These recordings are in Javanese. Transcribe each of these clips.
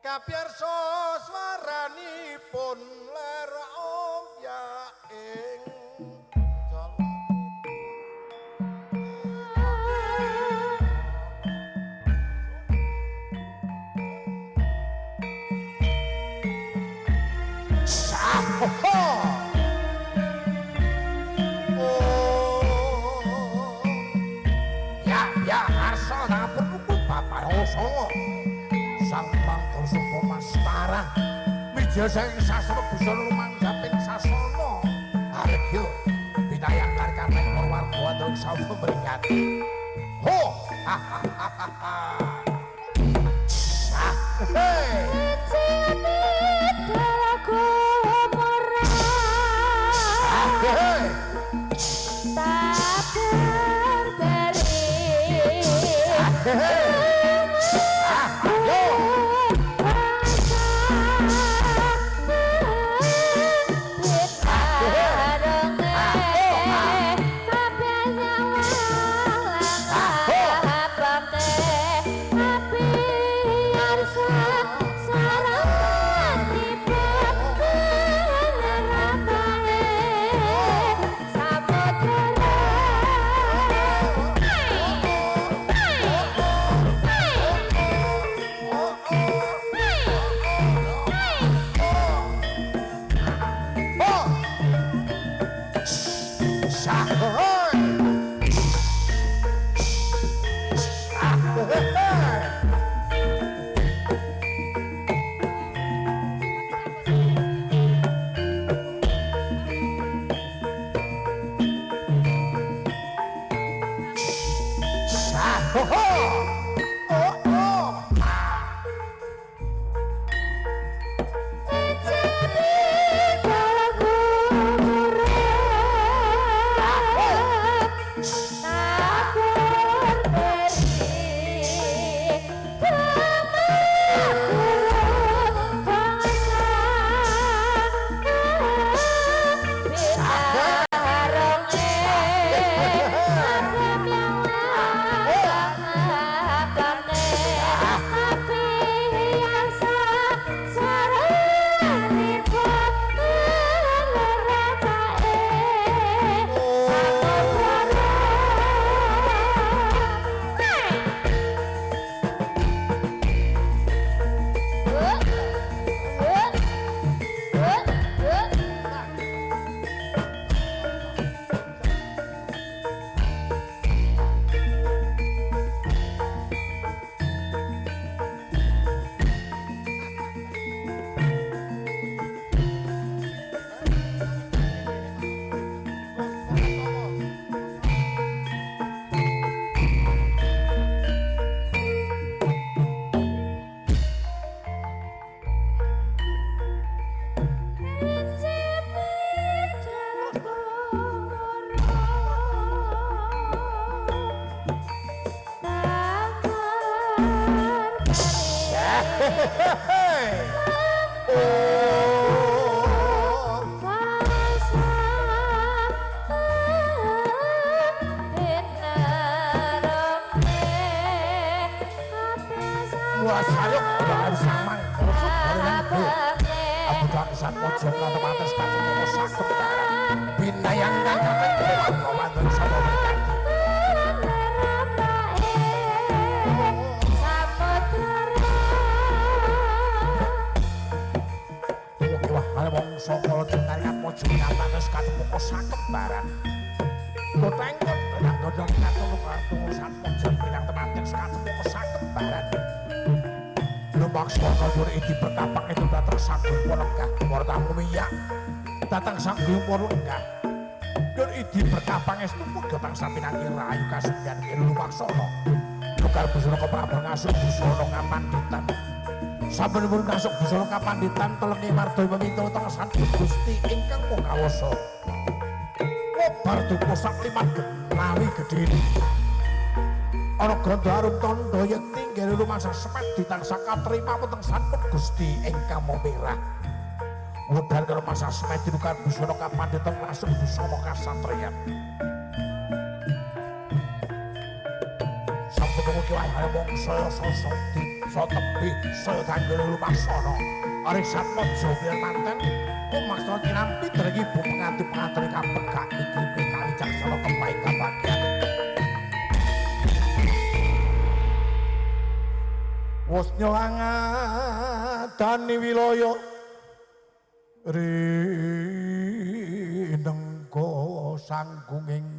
kapiyarsa swaranipun ler omya ing Jasa ing sastra busana lumanggaping sasana argya binayang karkaning warga wonten sawetara beringat ho datang sang Hyung Lenggah yen idi berkapang estu muga bangsa pinangi rayu kasumyan yen lumaksana Lugar busana kepraban ngasuk busana kapanditan sabenipun ngasuk busana kapanditan telengi mardoyo meminta teng sanjung Gusti ingkang mungkawasa ngobar duka sak liman genawi gedhe ana grandha arum tandha yekti nggih rumangsa semet ditansah katrima wonten sanjung Gusti ingkang mirah Wedar karo masa semet dinukan busana kapanditan masuk busana kasatriyan. Sampun tunggu kiwayane wong saya sosok desa tebi saya tanggel lumaksana arek Satmojo biyen manten kumaksa kinampi dereng ibu pengantin kabegak iki kali jaksana kepaing kabagyan wis nyoangadani wilaya rinengga sanggunging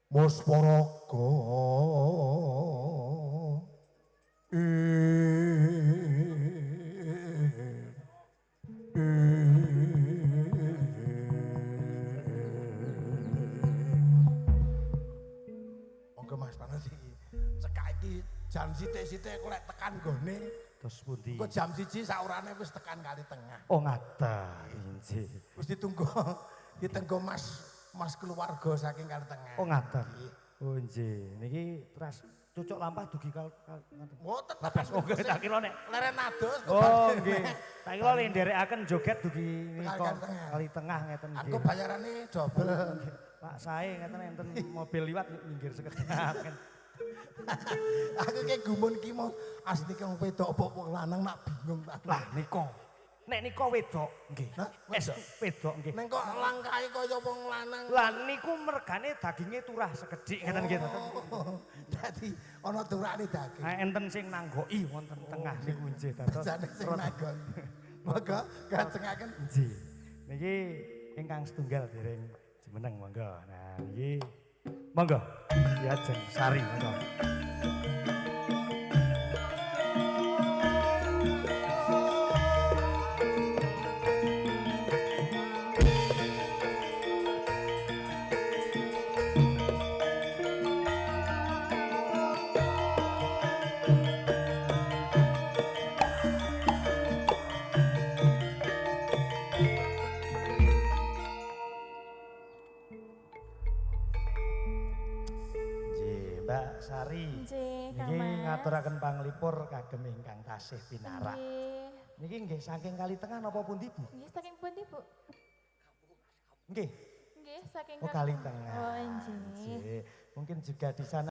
Musparaga monggo Mas Panasi cekak iki jam sithik-sithik kok lek tekan gone terus pundi kok jam 1 saurane wis tekan kali tengah oh ngaten injih wis ditunggu Mas keluarga saking kali tengah oh ngaten oh nggih niki terus cucuk lampah dugi ngaten mboten oh nggih tak kira nek leren ados oh nggih tak kira nek nderekaken joget dugi nika kali tengah ngeten nggih aku bayarane double Pak sae ngeten enten mobil liwat minggir sekedhik aku kayak gumun ki mau asli kang wedok apa wong lanang nak bingung tak lah nika nek nika wedok nggih wedok nggih nek kok langkahe kaya wong lanang lah niku mergane daginge turah sekedhik ngeten nggih dadi ana turane daging enten sing nanggoki wonten tengah niku nggih dados sing nanggon monggo kajengaken nggih niki ingkang setunggal dereng jumeneng monggo nah niki monggo Diajeng Sari monggo Mbak Sari. Niki ngaturaken panglipur kagem ingkang tasih pinarak. Niki nggih saking Kali Tengah napa pundi Bu? Nggih saking pundi Bu? Nggih. Nggih saking Kali Tengah. Oh nggih. Mungkin juga di sana